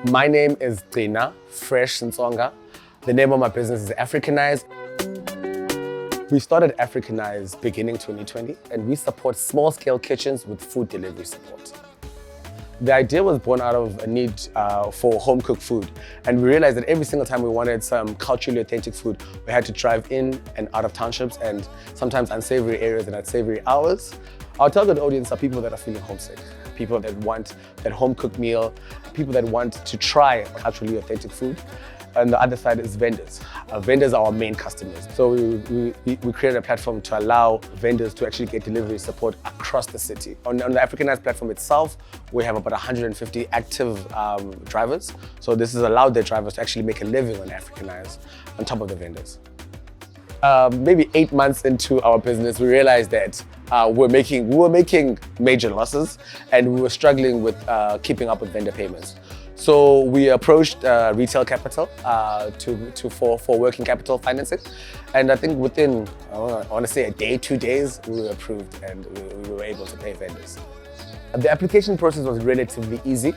My name is Trina, Fresh Nsonga. The name of my business is Africanize. We started Africanize beginning 2020, and we support small-scale kitchens with food delivery support. The idea was born out of a need for home-cooked food, and we realized that every single time we wanted some culturally authentic food, we had to drive in and out of townships and sometimes unsavory areas and at savory hours. Our target audience are people that are feeling homesick, people that want that home-cooked meal, people that want to try culturally authentic food. And the other side is vendors. Vendors are our main customers. So we created a platform to allow vendors to actually get delivery support across the city. On the Africanize platform itself, we have about 150 active drivers. So this has allowed their drivers to actually make a living on Africanize on top of the vendors. Maybe 8 months into our business, we realized that we were making major losses, and we were struggling with keeping up with vendor payments. So we approached retail capital for working capital financing, and I think within I want to say a day, 2 days, we were approved and we were able to pay vendors. The application process was relatively easy.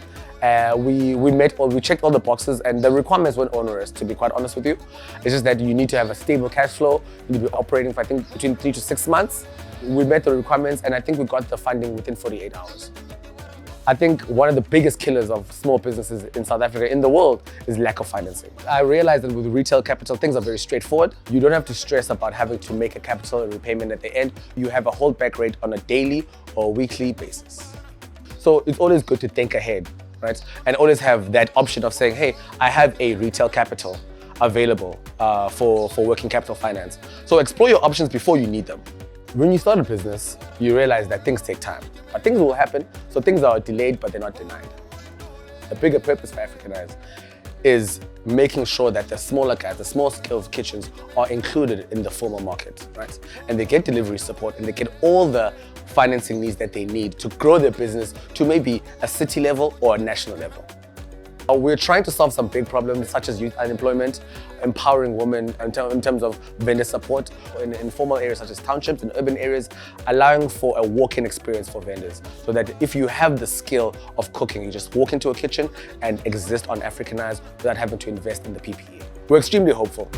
We checked all the boxes, and the requirements weren't onerous, to be quite honest with you. It's just that you need to have a stable cash flow. You need to be operating for, I think, between 3 to 6 months. We met the requirements, and I think we got the funding within 48 hours. I think one of the biggest killers of small businesses in South Africa, in the world, is lack of financing. I realized that with retail capital, things are very straightforward. You don't have to stress about having to make a capital repayment at the end. You have a holdback rate on a daily or weekly basis. So it's always good to think ahead, right? And always have that option of saying, hey, I have a retail capital available for working capital finance. So explore your options before you need them. When you start a business, you realize that things take time, but things will happen. So things are delayed, but they're not denied. The bigger purpose for Africanize is making sure that the smaller guys, the small-scale kitchens are included in the formal market, right? And they get delivery support, and they get all the financing needs that they need to grow their business to maybe a city level or a national level. We're trying to solve some big problems such as youth unemployment, empowering women in terms of vendor support in informal areas such as townships and urban areas, allowing for a walk-in experience for vendors so that if you have the skill of cooking, you just walk into a kitchen and exist on Africanize without having to invest in the PPE. We're extremely hopeful.